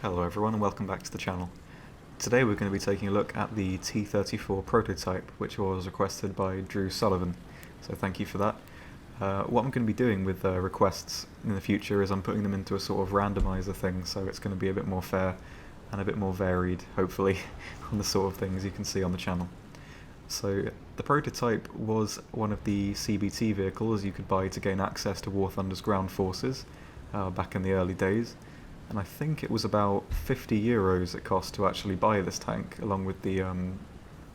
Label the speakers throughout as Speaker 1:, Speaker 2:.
Speaker 1: Hello everyone and welcome back to the channel. Today we're going to be taking a look at the T-34 prototype, which was requested by Drew Sullivan, so thank you for that. What I'm going to be doing with requests in the future is I'm putting them into a sort of randomizer thing, so it's going to be a bit more fair and a bit more varied, hopefully, on the sort of things you can see on the channel. So the prototype was one of the CBT vehicles you could buy to gain access to War Thunder's ground forces back in the early days. And I think it was about €50 it cost to actually buy this tank, along with the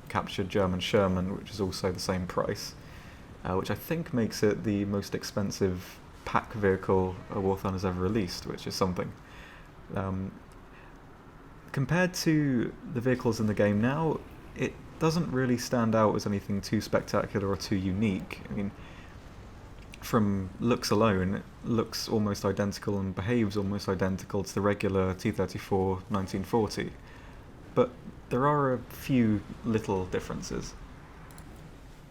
Speaker 1: captured German Sherman, which is also the same price, which I think makes it the most expensive pack vehicle War Thunder has ever released, which is something. Compared to the vehicles in the game now, it doesn't really stand out as anything too spectacular or too unique. I mean, from looks alone, it looks almost identical and behaves almost identical to the regular T-34 1940, but there are a few little differences.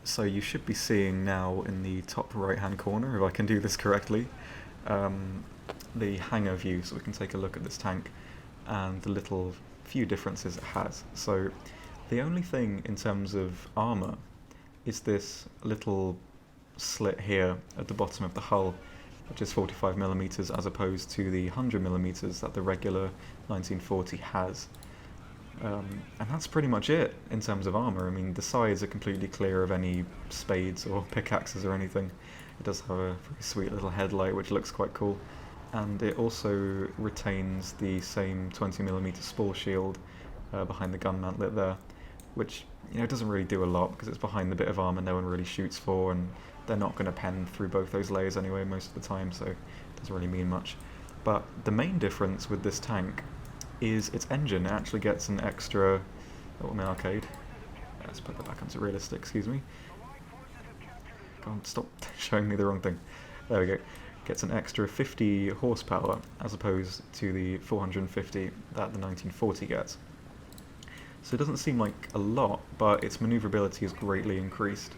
Speaker 1: So you should be seeing now in the top right hand corner, if I can do this correctly, the hangar view, so we can take a look at this tank and the little few differences it has. So the only thing in terms of armour is this little slit here at the bottom of the hull, which is 45mm as opposed to the 100mm that the regular 1940 has. And that's pretty much it in terms of armour. I mean, the sides are completely clear of any spades or pickaxes or anything. It does have a very sweet little headlight which looks quite cool, and it also retains the same 20mm spall shield behind the gun mantlet there, which doesn't really do a lot because it's behind the bit of armour no one really shoots for, and they're not going to pen through both those layers anyway most of the time, so it doesn't really mean much. But the main difference with this tank is its engine. It actually gets an extra... Oh, I'm in arcade. Let's put that back onto realistic, excuse me. God, stop showing me the wrong thing. There we go. Gets an extra 50 horsepower as opposed to the 450 that the 1940 gets. So it doesn't seem like a lot, but its manoeuvrability is greatly increased.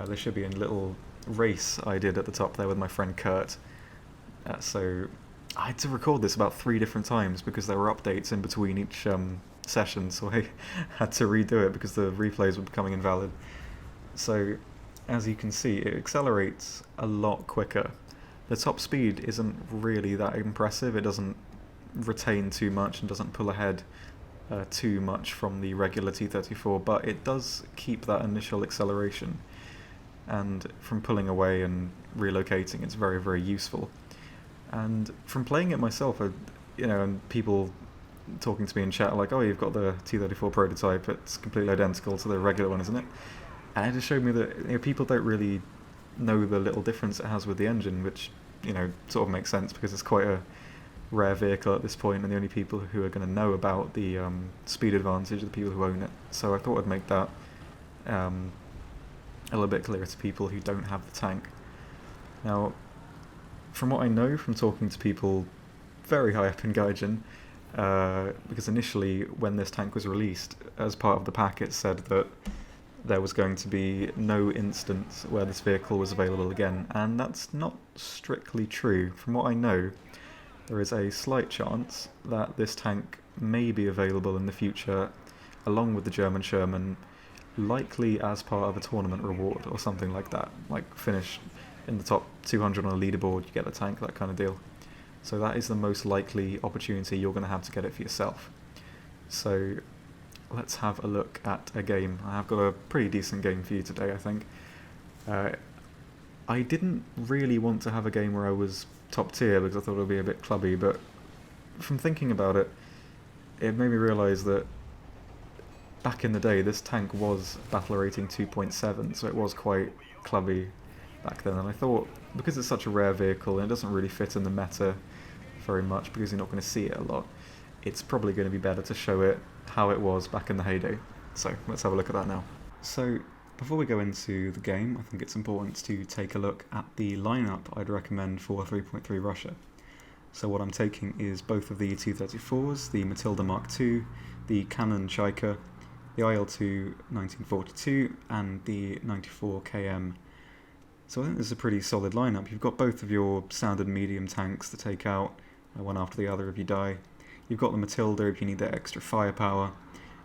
Speaker 1: There should be a little race I did at the top there with my friend Kurt. So I had to record this about 3 different times because there were updates in between each session, so I had to redo it because the replays were becoming invalid. So as you can see, it accelerates a lot quicker. The top speed isn't really that impressive. It doesn't retain too much and doesn't pull ahead too much from the regular T-34, but it does keep that initial acceleration, and from pulling away and relocating it's very, very useful. And from playing it myself, and people talking to me in chat are like, oh, you've got the T-34 prototype, it's completely identical to the regular one, isn't it? And it just showed me that people don't really know the little difference it has with the engine, which sort of makes sense because it's quite a rare vehicle at this point, and the only people who are going to know about the speed advantage are the people who own it. So I thought I'd make that a little bit clearer to people who don't have the tank. Now, from what I know from talking to people very high up in Gaijin, because initially when this tank was released as part of the pack, it said that there was going to be no instance where this vehicle was available again, and that's not strictly true. From what I know, there is a slight chance that this tank may be available in the future along with the German Sherman, likely as part of a tournament reward or something like that, like finish in the top 200 on a leaderboard, you get the tank, that kind of deal. So that is the most likely opportunity you're going to have to get it for yourself. So let's have a look at a game. I have got a pretty decent game for you today, I think. I didn't really want to have a game where I was top tier because I thought it would be a bit clubby, but from thinking about it, it made me realise that back in the day this tank was battle rating 2.7, so it was quite clubby back then, and I thought because it's such a rare vehicle and it doesn't really fit in the meta very much because you're not going to see it a lot, it's probably going to be better to show it how it was back in the heyday. So let's have a look at that now. So before we go into the game, I think it's important to take a look at the lineup I'd recommend for 3.3 Russia. So what I'm taking is both of the T-34s, the Matilda Mark II, the Canon Chaika, the IL-2 1942, and the 94 KM. So I think this is a pretty solid lineup. You've got both of your standard medium tanks to take out one after the other if you die. You've got the Matilda if you need that extra firepower.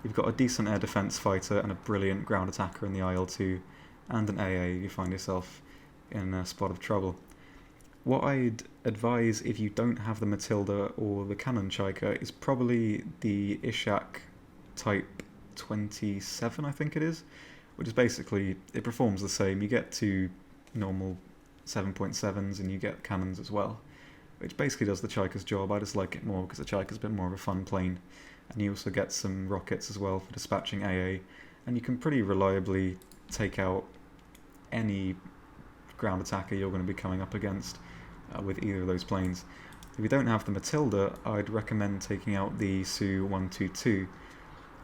Speaker 1: You've got a decent air defense fighter and a brilliant ground attacker in the IL-2, and an AA if you find yourself in a spot of trouble. What I'd advise if you don't have the Matilda or the Cannon Chiker is probably the Ishak Type 27, I think it is, which is basically, it performs the same. You get two normal 7.7s and you get cannons as well, which basically does the Chiker's job. I just like it more because the Chiker's a bit more of a fun plane, and you also get some rockets as well for dispatching AA, and you can pretty reliably take out any ground attacker you're going to be coming up against with either of those planes. If you don't have the Matilda, I'd recommend taking out the Su-122.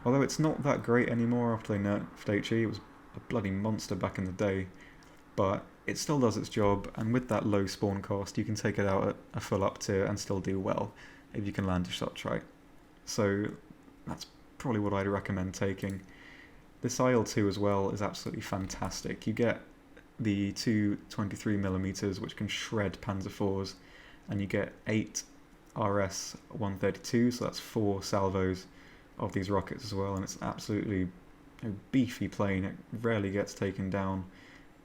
Speaker 1: Although it's not that great anymore after they nerfed HE, it was a bloody monster back in the day, but it still does its job, and with that low spawn cost you can take it out at a full up tier and still do well if you can land your shots right. So that's probably what I'd recommend taking. This IL-2 as well is absolutely fantastic. You get the two 23mm which can shred Panzer IVs, and you get 8 RS-132, so that's 4 salvos of these rockets as well, and it's absolutely a beefy plane. It rarely gets taken down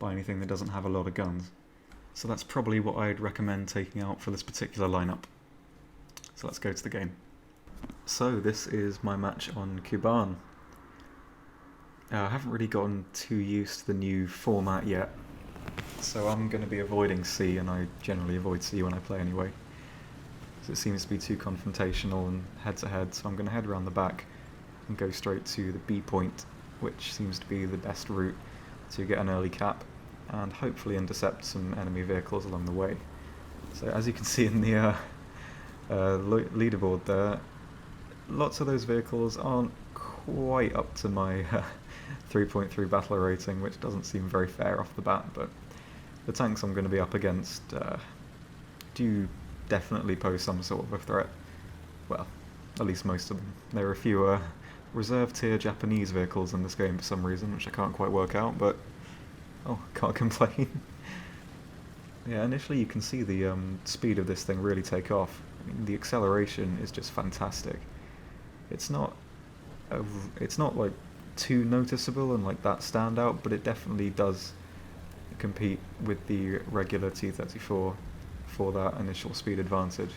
Speaker 1: by anything that doesn't have a lot of guns. So that's probably what I'd recommend taking out for this particular lineup. So let's go to the game. So this is my match on Kuban. I haven't really gotten too used to the new format yet, so I'm going to be avoiding C, and I generally avoid C when I play anyway, because it seems to be too confrontational and head-to-head, so I'm going to head around the back and go straight to the B point, which seems to be the best route to get an early cap and hopefully intercept some enemy vehicles along the way. So as you can see in the leaderboard there, lots of those vehicles aren't quite up to my 3.3 battle rating, which doesn't seem very fair off the bat, but the tanks I'm going to be up against do definitely pose some sort of a threat. Well, at least most of them. There are a few reserve tier Japanese vehicles in this game for some reason, which I can't quite work out, but oh, can't complain. Yeah, initially you can see the speed of this thing really take off. I mean, the acceleration is just fantastic. It's not like too noticeable and like that stand out, but it definitely does compete with the regular T-34 for that initial speed advantage.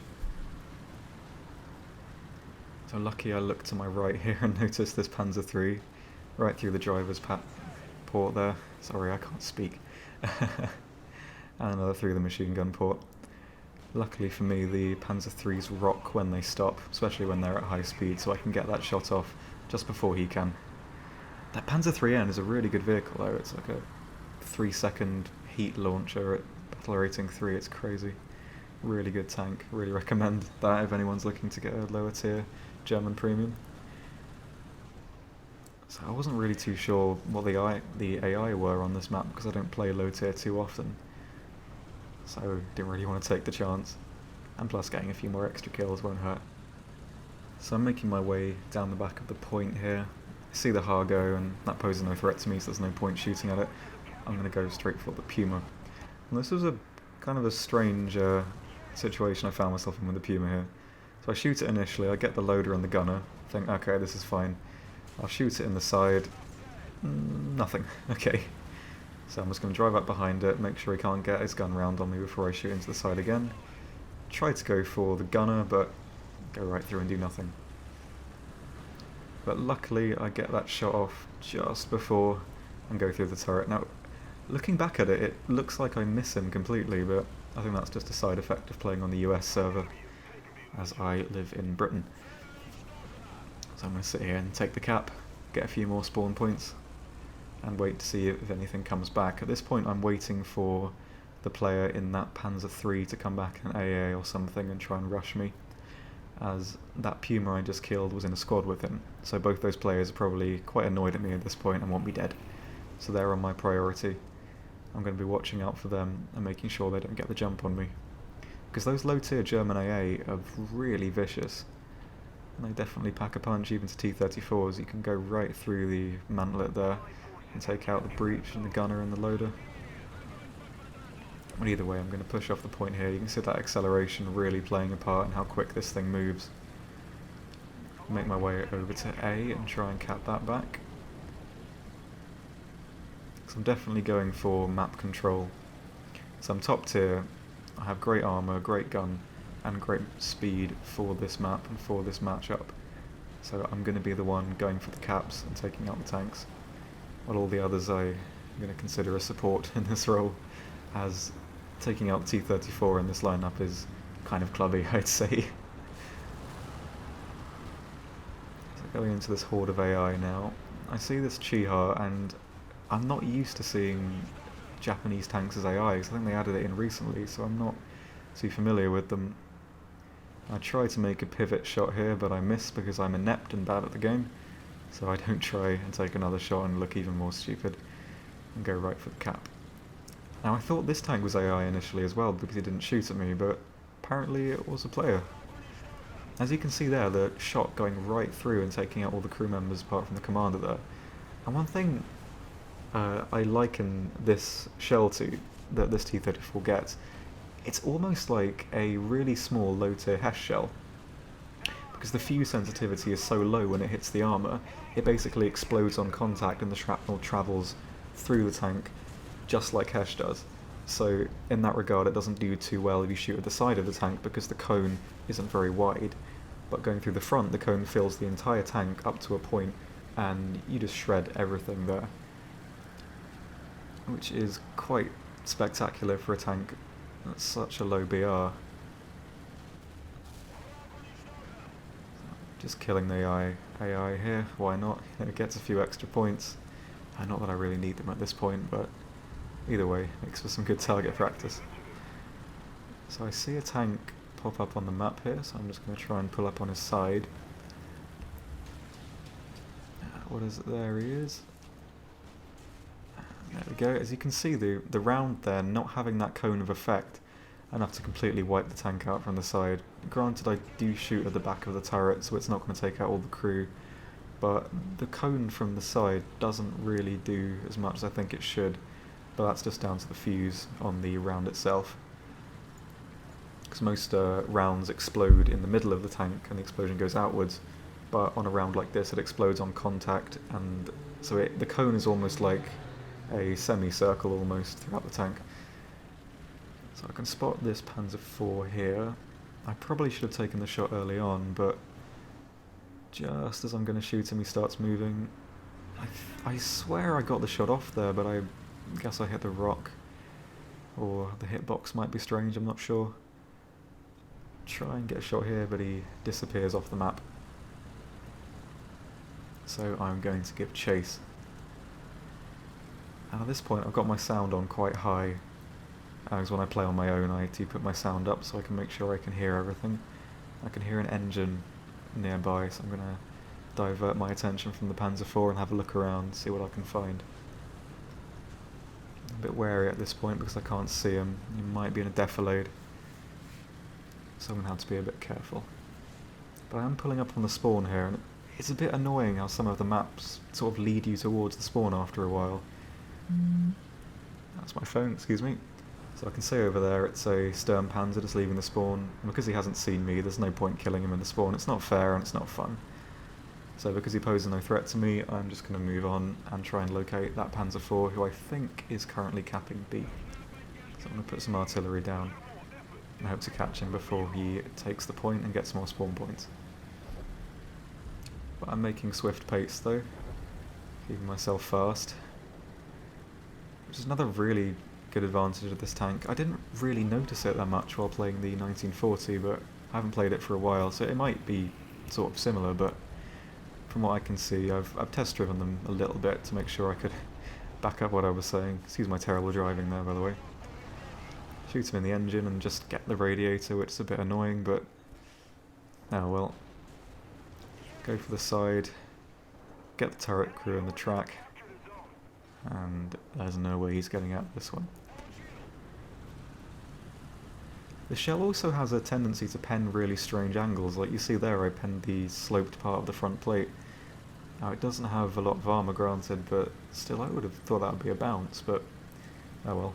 Speaker 1: So lucky I looked to my right here and noticed this Panzer III right through the driver's port there. Sorry, I can't speak. And another through the machine gun port. Luckily for me, the Panzer III's rock when they stop, especially when they're at high speed, so I can get that shot off just before he can. That Panzer IIIN is a really good vehicle though. It's like a 3-second heat launcher at battle rating 3, it's crazy. Really good tank, really recommend that if anyone's looking to get a lower tier German premium. So I wasn't really too sure what the AI were on this map because I don't play low tier too often. So didn't really want to take the chance. And plus getting a few more extra kills won't hurt. So I'm making my way down the back of the point here. I see the Hargo and that poses no threat to me, so there's no point shooting at it. I'm going to go straight for the Puma. And this was a kind of a strange situation I found myself in with the Puma here. So I shoot it initially, I get the loader and the gunner, think okay, this is fine. I'll shoot it in the side, nothing, okay. So I'm just going to drive up behind it, make sure he can't get his gun round on me before I shoot into the side again. Try to go for the gunner, but go right through and do nothing. But luckily I get that shot off just before and go through the turret. Now, looking back at it, it looks like I miss him completely, but I think that's just a side effect of playing on the US server, as I live in Britain. So I'm going to sit here and take the cap, get a few more spawn points, and wait to see if anything comes back. At this point I'm waiting for the player in that Panzer III to come back in AA or something and try and rush me, as that Puma I just killed was in a squad with him, so both those players are probably quite annoyed at me at this point and want me dead. So they're on my priority. I'm going to be watching out for them and making sure they don't get the jump on me, because those low tier German AA are really vicious. And they definitely pack a punch even to T-34s. You can go right through the mantlet there and take out the breach and the gunner and the loader. But either way, I'm going to push off the point here. You can see that acceleration really playing a part in how quick this thing moves. make my way over to A and try and cap that back. So I'm definitely going for map control. So I'm top tier, I have great armour, great gun, and great speed for this map and for this matchup. So I'm going to be the one going for the caps and taking out the tanks, while all the others I'm going to consider a support in this role, as taking out the T-34 in this lineup is kind of clubby, I'd say. So going into this horde of AI now, I see this Chiha, and I'm not used to seeing Japanese tanks as AI, because I think they added it in recently, so I'm not too familiar with them. I try to make a pivot shot here, but I miss because I'm inept and bad at the game, so I don't try and take another shot and look even more stupid and go right for the cap. Now I thought this tank was AI initially as well because he didn't shoot at me, but apparently it was a player. As you can see there, the shot going right through and taking out all the crew members apart from the commander there. And one thing I liken this shell to, that this T-34 gets, it's almost like a really small low-tier HESH shell. Because the fuse sensitivity is so low when it hits the armour, it basically explodes on contact and the shrapnel travels through the tank just like HESH does. So in that regard it doesn't do too well if you shoot at the side of the tank because the cone isn't very wide. But going through the front, the cone fills the entire tank up to a point and you just shred everything there. Which is quite spectacular for a tank. That's such a low BR. Just killing the AI here, why not? It gets a few extra points. Not that I really need them at this point, but either way, makes for some good target practice. So I see a tank pop up on the map here, so I'm just going to try and pull up on his side. What is it? There he is. There we go. As you can see, the round there not having that cone of effect enough to completely wipe the tank out from the side. Granted, I do shoot at the back of the turret, so it's not going to take out all the crew, but the cone from the side doesn't really do as much as I think it should, but that's just down to the fuse on the round itself. Because most rounds explode in the middle of the tank and the explosion goes outwards, but on a round like this it explodes on contact, and so the cone is almost like a semicircle almost throughout the tank. So I can spot this Panzer IV here. I probably should have taken the shot early on, but just as I'm going to shoot him he starts moving. I swear I got the shot off there, but I guess I hit the rock. Or the hitbox might be strange, I'm not sure. Try and get a shot here, but he disappears off the map. So I'm going to give chase. And at this point I've got my sound on quite high, as when I play on my own I do put my sound up so I can make sure I can hear everything. I can hear an engine nearby, so I'm going to divert my attention from the Panzer IV and have a look around, see what I can find. I'm a bit wary at this point because I can't see him. He might be in a defilade, so I'm going to have to be a bit careful. But I am pulling up on the spawn here, and it's a bit annoying how some of the maps sort of lead you towards the spawn after a while. That's my phone, excuse me. So I can see over there it's a Sturm Panzer just leaving the spawn, and because he hasn't seen me there's no point killing him in the spawn. It's not fair and it's not fun. So because he poses no threat to me, I'm just going to move on and try and locate that Panzer IV, who I think is currently capping B. So I'm going to put some artillery down and hope to catch him before he takes the point and gets more spawn points. But I'm making swift pace though, keeping myself fast. Which is another really good advantage of this tank. I didn't really notice it that much while playing the 1940, but I haven't played it for a while, so it might be sort of similar, but from what I can see, I've test driven them a little bit to make sure I could back up what I was saying. Excuse my terrible driving there, by the way. Shoot him in the engine and just get the radiator, which is a bit annoying, but oh well. Go for the side, get the turret crew on the track, and there's no way he's getting out of this one. The shell also has a tendency to pen really strange angles, like you see there I penned the sloped part of the front plate. Now it doesn't have a lot of armour granted, but still I would have thought that would be a bounce, but oh well,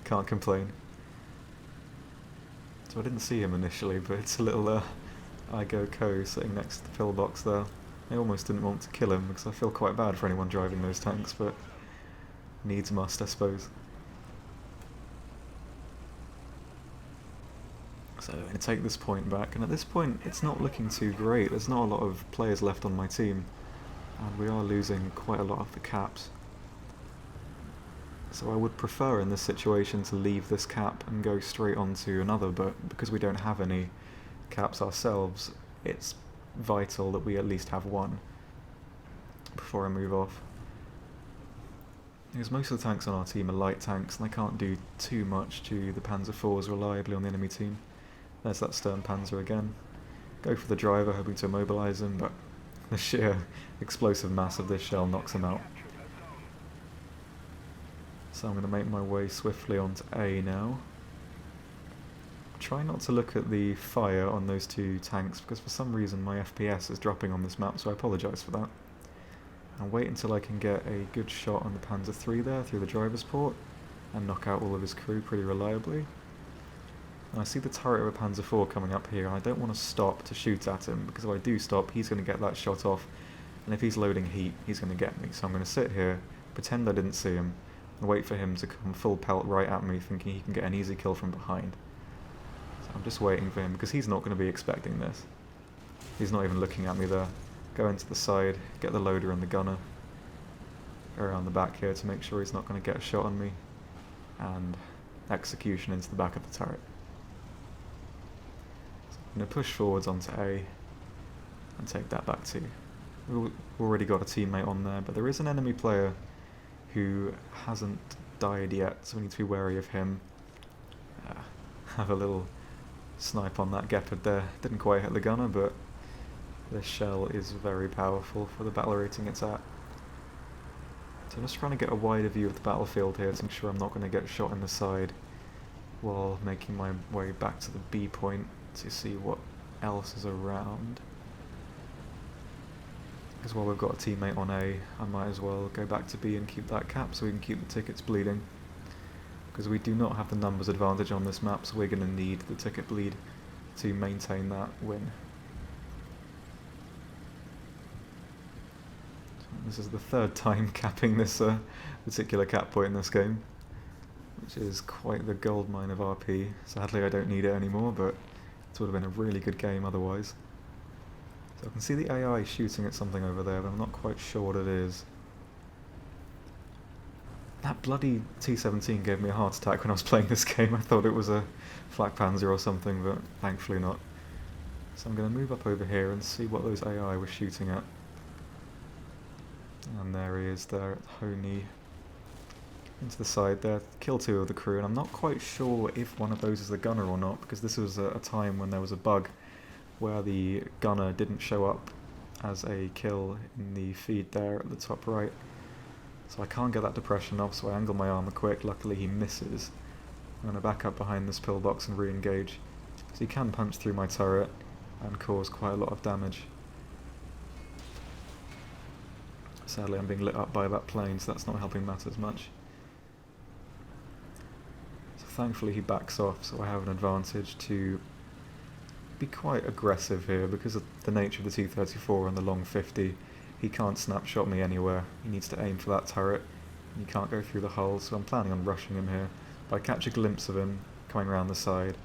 Speaker 1: can't complain. So I didn't see him initially, but it's a little I go Co sitting next to the pillbox there. I almost didn't want to kill him because I feel quite bad for anyone driving those tanks, but needs must, I suppose. So I'm going to take this point back, and at this point it's not looking too great. There's not a lot of players left on my team, and we are losing quite a lot of the caps. So I would prefer in this situation to leave this cap and go straight on to another, but because we don't have any caps ourselves, it's vital that we at least have one before I move off. Because most of the tanks on our team are light tanks, and I can't do too much to the Panzer IVs reliably on the enemy team. There's that Stern Panzer again. Go for the driver, hoping to immobilise him, but the sheer explosive mass of this shell knocks him out. So I'm going to make my way swiftly onto A now. Try not to look at the fire on those two tanks, because for some reason my FPS is dropping on this map, so I apologise for that. I'll wait until I can get a good shot on the Panzer III there through the driver's port, and knock out all of his crew pretty reliably. And I see the turret of a Panzer IV coming up here, and I don't want to stop to shoot at him, because if I do stop, he's going to get that shot off, and if he's loading heat, he's going to get me. So I'm going to sit here, pretend I didn't see him, and wait for him to come full pelt right at me, thinking he can get an easy kill from behind. So I'm just waiting for him, because he's not going to be expecting this. He's not even looking at me there. Go into the side, get the loader and the gunner. Go around the back here to make sure he's not going to get a shot on me. And execution into the back of the turret. I'm going to push forwards onto A and take that back too. We've already got a teammate on there, but there is an enemy player who hasn't died yet, so we need to be wary of him. Have a little snipe on that Gepard there. Didn't quite hit the gunner, but this shell is very powerful for the battle rating it's at. So I'm just trying to get a wider view of the battlefield here to make sure I'm not going to get shot in the side while making my way back to the B point to see what else is around. Because while we've got a teammate on A, I might as well go back to B and keep that cap so we can keep the tickets bleeding. Because we do not have the numbers advantage on this map, so we're going to need the ticket bleed to maintain that win. So this is the third time capping this particular cap point in this game, which is quite the goldmine of RP. Sadly I don't need it anymore, but it would have been a really good game otherwise. So I can see the AI shooting at something over there, but I'm not quite sure what it is. That bloody T-17 gave me a heart attack when I was playing this game. I thought it was a flak panzer or something, but thankfully not. So I'm going to move up over here and see what those AI were shooting at. And there he is there at Honey. Into the side there, kill two of the crew, and I'm not quite sure if one of those is the gunner or not, because this was a time when there was a bug where the gunner didn't show up as a kill in the feed there at the top right. So I can't get that depression off, so I angle my armour quick. Luckily he misses. I'm going to back up behind this pillbox and re-engage. So he can punch through my turret and cause quite a lot of damage. Sadly I'm being lit up by that plane, so that's not helping matters much. So thankfully he backs off, so I have an advantage to be quite aggressive here because of the nature of the T-34 and the long 50. He can't snapshot me anywhere. He needs to aim for that turret. He can't go through the hull, so I'm planning on rushing him here. But I catch a glimpse of him coming around the side.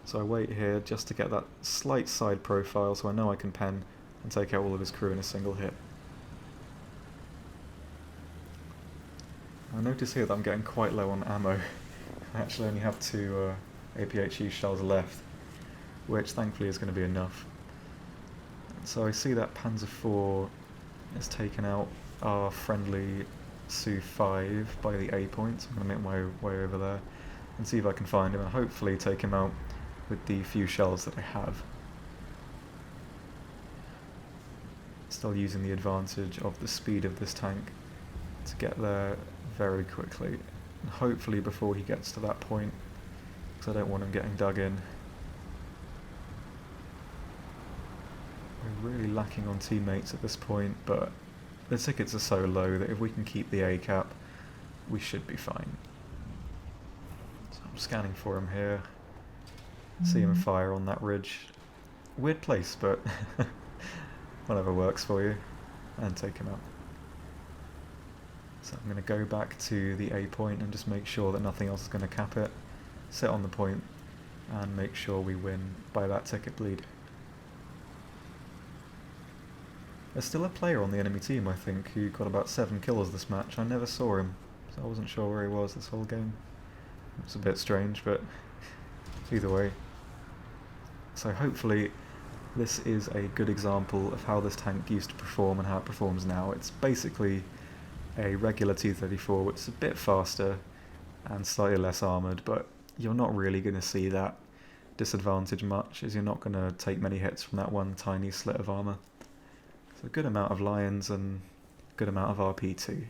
Speaker 1: So I wait here just to get that slight side profile so I know I can pen and take out all of his crew in a single hit. I notice here that I'm getting quite low on ammo. I actually only have two APHE shells left, which thankfully is going to be enough. So I see that Panzer IV has taken out our friendly Su-5 by the A point. I'm going to make my way over there and see if I can find him and hopefully take him out with the few shells that I have. Still using the advantage of the speed of this tank to get there very quickly, and hopefully before he gets to that point, because I don't want him getting dug in. We're really lacking on teammates at this point, but the tickets are so low that if we can keep the A cap, we should be fine. So I'm scanning for him here. See him fire on that ridge. Weird place, but whatever works for you. And take him out. So I'm going to go back to the A point and just make sure that nothing else is going to cap it. Sit on the point and make sure we win by that ticket bleed. There's still a player on the enemy team, I think, who got about 7 kills this match. I never saw him, so I wasn't sure where he was this whole game. It's a bit strange, but either way. So hopefully this is a good example of how this tank used to perform and how it performs now. It's basically a regular T-34, which is a bit faster and slightly less armoured, but you're not really going to see that disadvantage much, as you're not going to take many hits from that one tiny slit of armour. So a good amount of Lions and a good amount of RP too.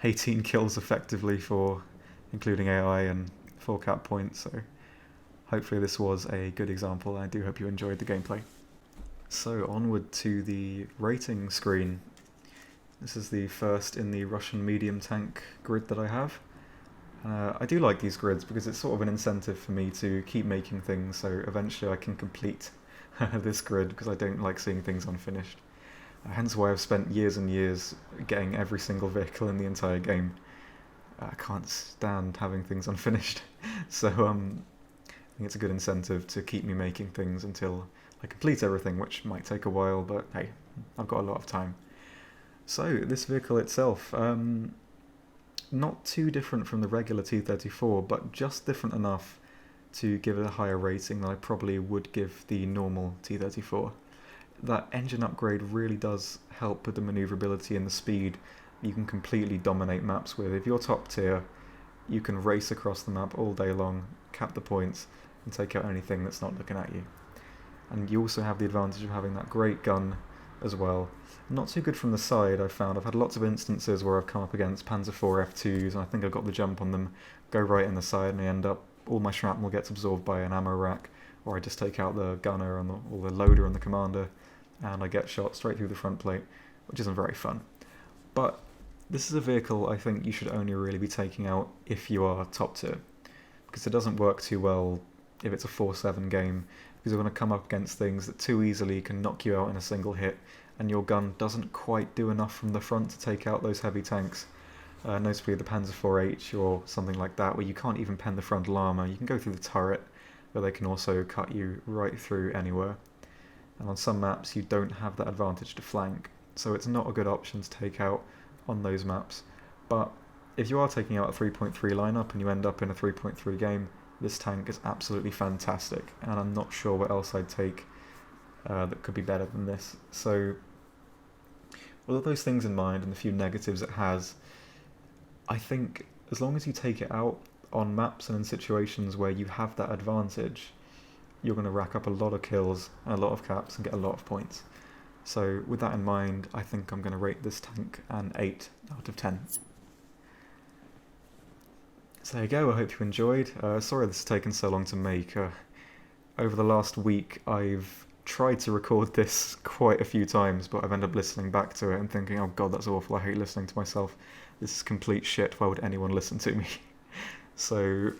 Speaker 1: 18 kills effectively for including AI and 4 cap points, so hopefully this was a good example. I do hope you enjoyed the gameplay. So onward to the rating screen. This is the first in the Russian medium tank grid that I have. I do like these grids because it's sort of an incentive for me to keep making things, so eventually I can complete this grid because I don't like seeing things unfinished. Hence why I've spent years and years getting every single vehicle in the entire game. I can't stand having things unfinished, so I think it's a good incentive to keep me making things until I complete everything, which might take a while, but hey, I've got a lot of time. So, this vehicle itself, not too different from the regular T-34, but just different enough to give it a higher rating than I probably would give the normal T-34. That engine upgrade really does help with the manoeuvrability and the speed you can completely dominate maps with. If you're top tier, you can race across the map all day long, cap the points, and take out anything that's not looking at you. And you also have the advantage of having that great gun as well. Not too good from the side, I've found. I've had lots of instances where I've come up against Panzer IV F2s, and I think I've got the jump on them, go right in the side, and I end up, all my shrapnel gets absorbed by an ammo rack, or I just take out the gunner and or the loader and the commander, and I get shot straight through the front plate, which isn't very fun. But this is a vehicle I think you should only really be taking out if you are top tier, because it doesn't work too well if it's a 4-7 game, because you're going to come up against things that too easily can knock you out in a single hit, and your gun doesn't quite do enough from the front to take out those heavy tanks. Notably the Panzer IV-H or something like that, where you can't even pen the frontal armour. You can go through the turret, but they can also cut you right through anywhere. And on some maps you don't have that advantage to flank, so it's not a good option to take out on those maps. But if you are taking out a 3.3 lineup and you end up in a 3.3 game, this tank is absolutely fantastic, and I'm not sure what else I'd take that could be better than this. So with all those things in mind and the few negatives it has, I think as long as you take it out on maps and in situations where you have that advantage, you're going to rack up a lot of kills and a lot of caps and get a lot of points. So with that in mind, I think I'm going to rate this tank an 8 out of 10. So there you go, I hope you enjoyed. Sorry this has taken so long to make. Over the last week I've tried to record this quite a few times, but I've ended up listening back to it and thinking, oh god, that's awful, I hate listening to myself. This is complete shit, why would anyone listen to me? So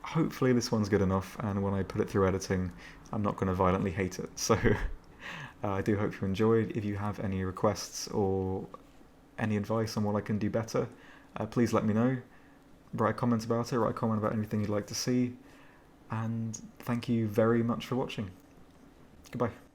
Speaker 1: hopefully this one's good enough, and when I put it through editing, I'm not going to violently hate it. So I do hope you enjoyed. If you have any requests or any advice on what I can do better, please let me know. Write a comment about it, write a comment about anything you'd like to see, and thank you very much for watching. Goodbye.